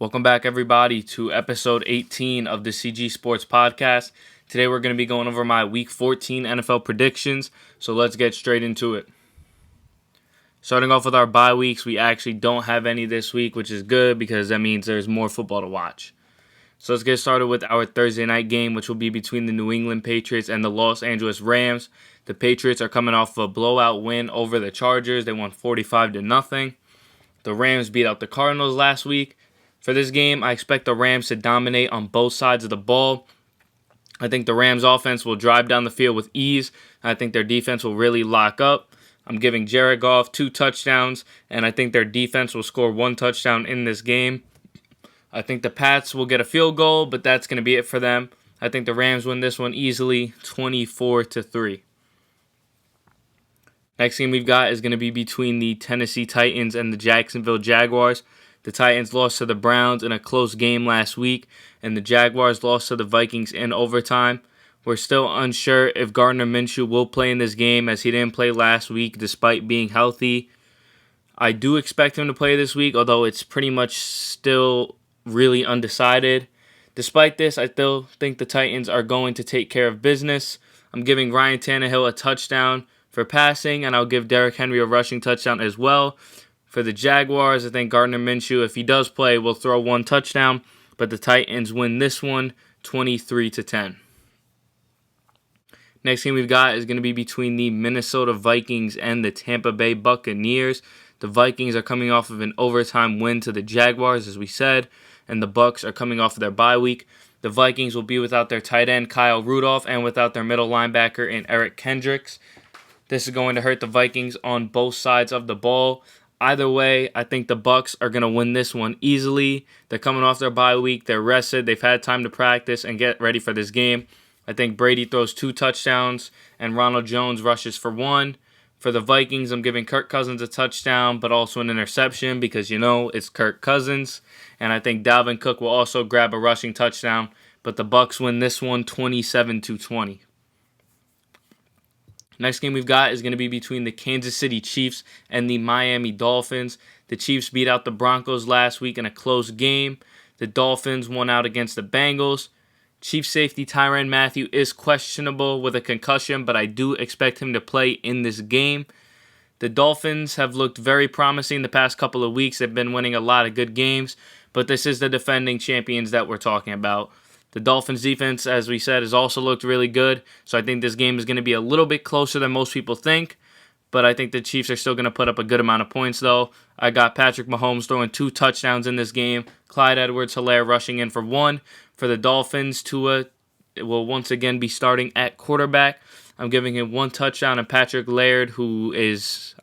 Welcome back, everybody, to episode 18 of the CG Sports Podcast. Today we're going to be going over my Week 14 NFL predictions, so let's get straight into it. Starting off with our bye weeks, we actually don't have any this week, which is good because that means there's more football to watch. So let's get started with our Thursday night game, which will be between the New England Patriots and the Los Angeles Rams. The Patriots are coming off a blowout win over the Chargers. They won 45-0. The Rams beat out the Cardinals last week. For this game, I expect the Rams to dominate on both sides of the ball. I think the Rams offense will drive down the field with ease. I think their defense will really lock up. I'm giving Jared Goff 2 touchdowns, and I think their defense will score 1 touchdown in this game. I think the Pats will get a field goal, but that's going to be it for them. I think the Rams win this one easily, 24-3. Next game we've got is going to be between the Tennessee Titans and the Jacksonville Jaguars. The Titans lost to the Browns in a close game last week, and the Jaguars lost to the Vikings in overtime. We're still unsure if Gardner Minshew will play in this game, as he didn't play last week despite being healthy. I do expect him to play this week, although it's pretty much still really undecided. Despite this, I still think the Titans are going to take care of business. I'm giving Ryan Tannehill a touchdown for passing, and I'll give Derrick Henry a rushing touchdown as well. For the Jaguars, I think Gardner Minshew, if he does play, will throw 1 touchdown, but the Titans win this one 23-10. Next game we've got is going to be between the Minnesota Vikings and the Tampa Bay Buccaneers. The Vikings are coming off of an overtime win to the Jaguars, as we said, and the Bucs are coming off of their bye week. The Vikings will be without their tight end, Kyle Rudolph, and without their middle linebacker in Eric Kendricks. This is going to hurt the Vikings on both sides of the ball. Either way, I think the Bucs are going to win this one easily. They're coming off their bye week. They're rested. They've had time to practice and get ready for this game. I think Brady throws 2 touchdowns and Ronald Jones rushes for 1. For the Vikings, I'm giving Kirk Cousins a touchdown, but also an interception because, it's Kirk Cousins. And I think Dalvin Cook will also grab a rushing touchdown, but the Bucs win this one 27-20. Next game we've got is going to be between the Kansas City Chiefs and the Miami Dolphins. The Chiefs beat out the Broncos last week in a close game. The Dolphins won out against the Bengals. Chiefs safety Tyrann Mathieu is questionable with a concussion, but I do expect him to play in this game. The Dolphins have looked very promising the past couple of weeks. They've been winning a lot of good games, but this is the defending champions that we're talking about. The Dolphins defense, as we said, has also looked really good, so I think this game is going to be a little bit closer than most people think, but I think the Chiefs are still going to put up a good amount of points, though. I got Patrick Mahomes throwing 2 touchdowns in this game, Clyde Edwards-Helaire rushing in for 1. For the Dolphins, Tua will once again be starting at quarterback. I'm giving him 1 touchdown, and Patrick Laird, who is,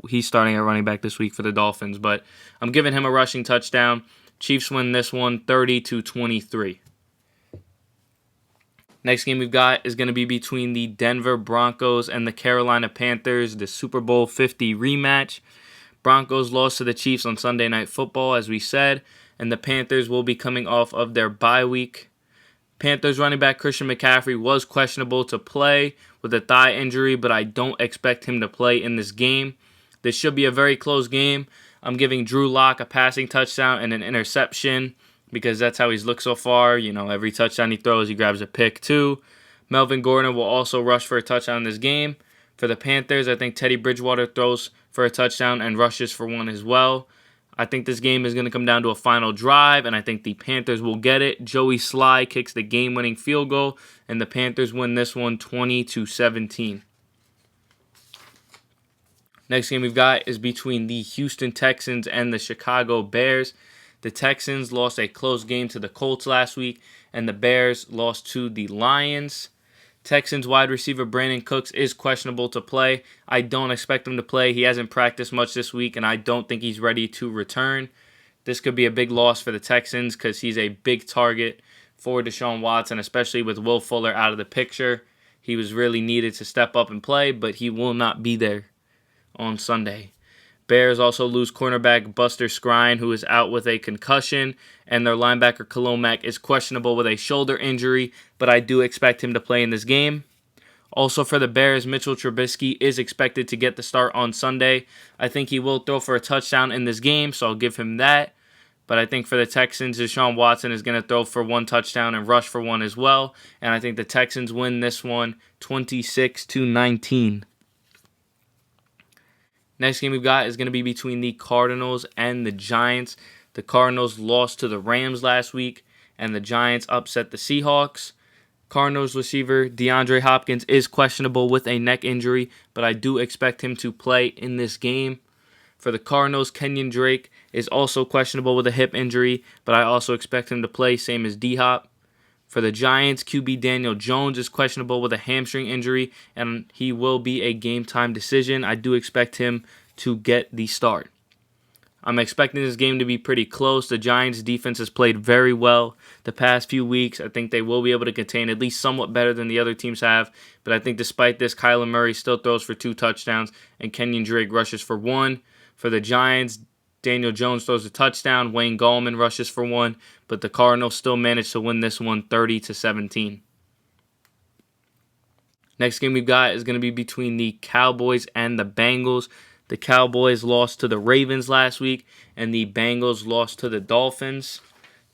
he's starting at running back this week for the Dolphins, but I'm giving him a rushing touchdown. Chiefs win this one 30-23. Next game we've got is going to be between the Denver Broncos and the Carolina Panthers, the Super Bowl 50 rematch. Broncos lost to the Chiefs on Sunday Night Football, as we said, and the Panthers will be coming off of their bye week. Panthers running back Christian McCaffrey was questionable to play with a thigh injury, but I don't expect him to play in this game. This should be a very close game. I'm giving Drew Lock a passing touchdown and an interception, because that's how he's looked so far. Every touchdown he throws, he grabs a pick too. Melvin Gordon will also rush for a touchdown in this game. For the Panthers, I think Teddy Bridgewater throws for a touchdown and rushes for 1 as well. I think this game is going to come down to a final drive, and I think the Panthers will get it. Joey Sly kicks the game-winning field goal, and the Panthers win this one 20-17. Next game we've got is between the Houston Texans and the Chicago Bears. The Texans lost a close game to the Colts last week, and the Bears lost to the Lions. Texans wide receiver Brandon Cooks is questionable to play. I don't expect him to play. He hasn't practiced much this week, and I don't think he's ready to return. This could be a big loss for the Texans because he's a big target for Deshaun Watson, especially with Will Fuller out of the picture. He was really needed to step up and play, but he will not be there on Sunday. Bears also lose cornerback Buster Skrine, who is out with a concussion, and their linebacker Khalil Mack is questionable with a shoulder injury, but I do expect him to play in this game. Also for the Bears, Mitchell Trubisky is expected to get the start on Sunday. I think he will throw for a touchdown in this game, so I'll give him that. But I think for the Texans, Deshaun Watson is going to throw for 1 touchdown and rush for 1 as well. And I think the Texans win this one 26-19. Next game we've got is going to be between the Cardinals and the Giants. The Cardinals lost to the Rams last week, and the Giants upset the Seahawks. Cardinals receiver DeAndre Hopkins is questionable with a neck injury, but I do expect him to play in this game. For the Cardinals, Kenyon Drake is also questionable with a hip injury, but I also expect him to play, same as D-Hop. For the Giants, QB Daniel Jones is questionable with a hamstring injury, and he will be a game-time decision. I do expect him to get the start. I'm expecting this game to be pretty close. The Giants' defense has played very well the past few weeks. I think they will be able to contain at least somewhat better than the other teams have. But I think despite this, Kyler Murray still throws for 2 touchdowns, and Kenyon Drake rushes for 1. For the Giants, Daniel Jones throws a touchdown. Wayne Gallman rushes for 1. But the Cardinals still managed to win this one 30-17. Next game we've got is going to be between the Cowboys and the Bengals. The Cowboys lost to the Ravens last week, and the Bengals lost to the Dolphins.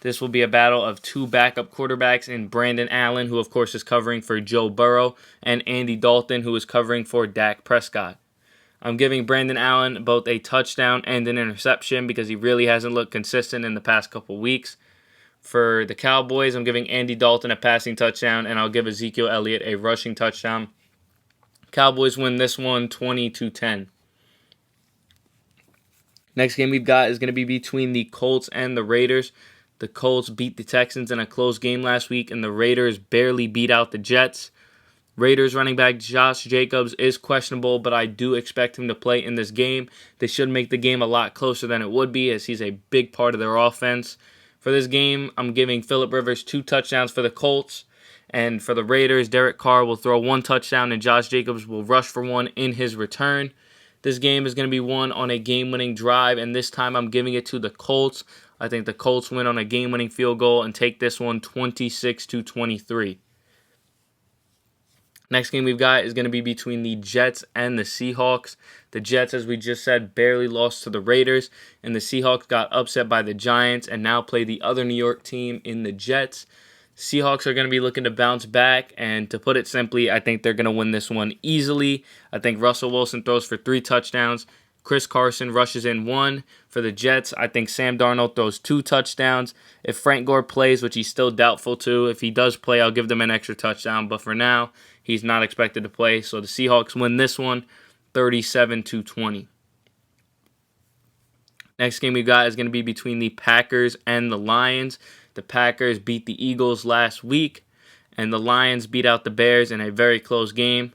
This will be a battle of 2 backup quarterbacks in Brandon Allen, who of course is covering for Joe Burrow, and Andy Dalton, who is covering for Dak Prescott. I'm giving Brandon Allen both a touchdown and an interception because he really hasn't looked consistent in the past couple weeks. For the Cowboys, I'm giving Andy Dalton a passing touchdown, and I'll give Ezekiel Elliott a rushing touchdown. Cowboys win this one 20-10. Next game we've got is going to be between the Colts and the Raiders. The Colts beat the Texans in a close game last week, and the Raiders barely beat out the Jets. Raiders running back Josh Jacobs is questionable, but I do expect him to play in this game. They should make the game a lot closer than it would be, as he's a big part of their offense. For this game, I'm giving Phillip Rivers 2 touchdowns for the Colts. And for the Raiders, Derek Carr will throw 1 touchdown, and Josh Jacobs will rush for 1 in his return. This game is going to be won on a game-winning drive, and this time I'm giving it to the Colts. I think the Colts win on a game-winning field goal and take this one 26-23. Next game we've got is going to be between the Jets and the Seahawks. The Jets, as we just said, barely lost to the Raiders, and the Seahawks got upset by the Giants and now play the other New York team in the Jets. Seahawks are going to be looking to bounce back, and to put it simply, I think they're going to win this one easily. I think Russell Wilson throws for 3 touchdowns. Chris Carson rushes in 1. For the Jets, I think Sam Darnold throws 2 touchdowns. If Frank Gore plays, which he's still doubtful to, if he does play, I'll give them an extra touchdown. But for now, he's not expected to play. So the Seahawks win this one 37-20. Next game we got is going to be between the Packers and the Lions. The Packers beat the Eagles last week, and the Lions beat out the Bears in a very close game.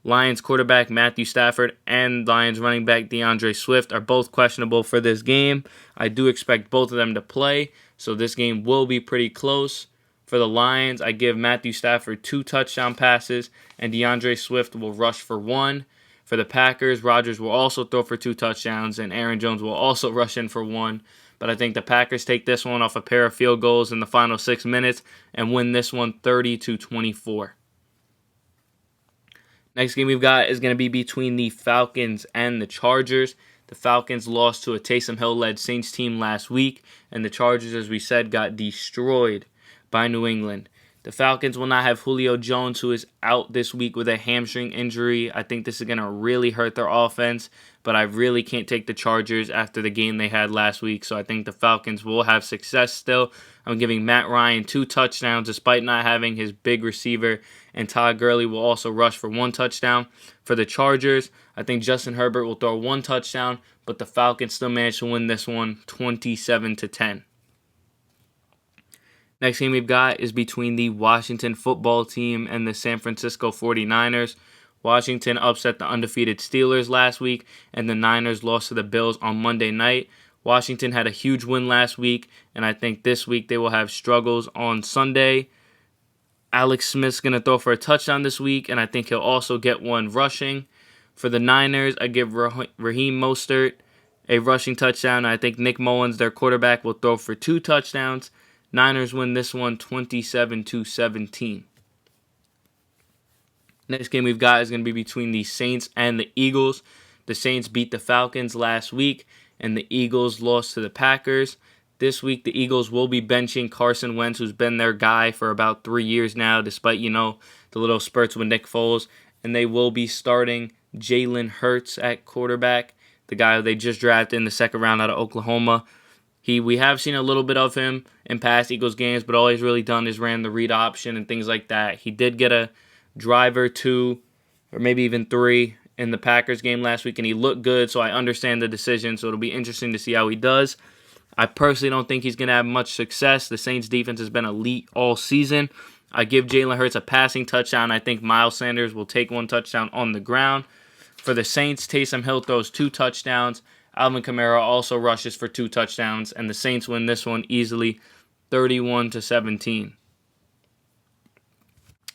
Lions quarterback Matthew Stafford and Lions running back DeAndre Swift are both questionable for this game. I do expect both of them to play, so this game will be pretty close. For the Lions, I give Matthew Stafford 2 touchdown passes, and DeAndre Swift will rush for 1. For the Packers, Rodgers will also throw for 2 touchdowns, and Aaron Jones will also rush in for 1. But I think the Packers take this one off a pair of field goals in the final 6 minutes and win this one 30-24. Next game we've got is going to be between the Falcons and the Chargers. The Falcons lost to a Taysom Hill-led Saints team last week, and the Chargers, as we said, got destroyed by New England. The Falcons will not have Julio Jones, who is out this week with a hamstring injury. I think this is going to really hurt their offense, but I really can't take the Chargers after the game they had last week, so I think the Falcons will have success still. I'm giving Matt Ryan 2 touchdowns despite not having his big receiver, and Todd Gurley will also rush for 1 touchdown. For the Chargers, I think Justin Herbert will throw 1 touchdown, but the Falcons still manage to win this one 27-10. Next game we've got is between the Washington football team and the San Francisco 49ers. Washington upset the undefeated Steelers last week, and the Niners lost to the Bills on Monday night. Washington had a huge win last week, and I think this week they will have struggles on Sunday. Alex Smith's going to throw for a touchdown this week, and I think he'll also get 1 rushing. For the Niners, I give Raheem Mostert a rushing touchdown. I think Nick Mullins, their quarterback, will throw for 2 touchdowns. Niners win this one 27-17. Next game we've got is going to be between the Saints and the Eagles. The Saints beat the Falcons last week, and the Eagles lost to the Packers. This week, the Eagles will be benching Carson Wentz, who's been their guy for about 3 years now, despite, the little spurts with Nick Foles. And they will be starting Jalen Hurts at quarterback, the guy who they just drafted in the second round out of Oklahoma. We have seen a little bit of him in past Eagles games, but all he's really done is ran the read option and things like that. He did get a drive or 2, or maybe even 3, in the Packers game last week, and he looked good, so I understand the decision, so it'll be interesting to see how he does. I personally don't think he's going to have much success. The Saints' defense has been elite all season. I give Jalen Hurts a passing touchdown. I think Miles Sanders will take 1 touchdown on the ground. For the Saints, Taysom Hill throws 2 touchdowns. Alvin Kamara also rushes for 2 touchdowns, and the Saints win this one easily, 31-17.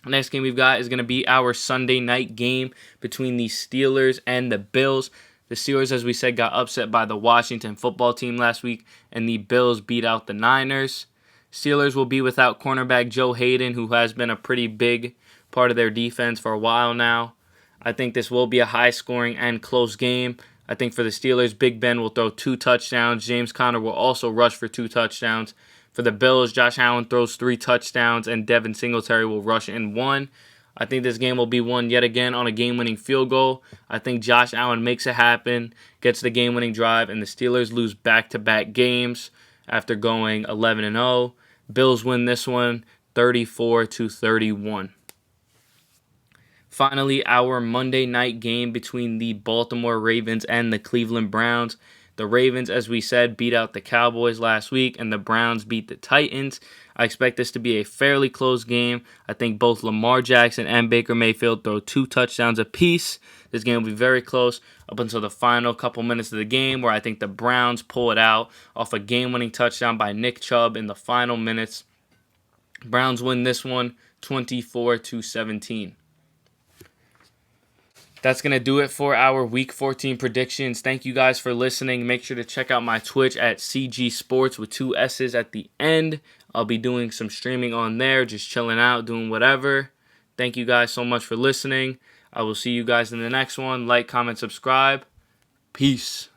Next game we've got is going to be our Sunday night game between the Steelers and the Bills. The Steelers, as we said, got upset by the Washington football team last week, and the Bills beat out the Niners. Steelers will be without cornerback Joe Hayden, who has been a pretty big part of their defense for a while now. I think this will be a high-scoring and close game. I think for the Steelers, Big Ben will throw 2 touchdowns. James Conner will also rush for 2 touchdowns. For the Bills, Josh Allen throws 3 touchdowns, and Devin Singletary will rush in 1. I think this game will be won yet again on a game-winning field goal. I think Josh Allen makes it happen, gets the game-winning drive, and the Steelers lose back-to-back games after going 11-0. Bills win this one 34-31. Finally, our Monday night game between the Baltimore Ravens and the Cleveland Browns. The Ravens, as we said, beat out the Cowboys last week, and the Browns beat the Titans. I expect this to be a fairly close game. I think both Lamar Jackson and Baker Mayfield throw 2 touchdowns apiece. This game will be very close up until the final couple minutes of the game, where I think the Browns pull it out off a game-winning touchdown by Nick Chubb in the final minutes. Browns win this one 24-17. That's going to do it for our Week 14 predictions. Thank you guys for listening. Make sure to check out my Twitch at CG Sports with 2 S's at the end. I'll be doing some streaming on there, just chilling out, doing whatever. Thank you guys so much for listening. I will see you guys in the next one. Like, comment, subscribe. Peace.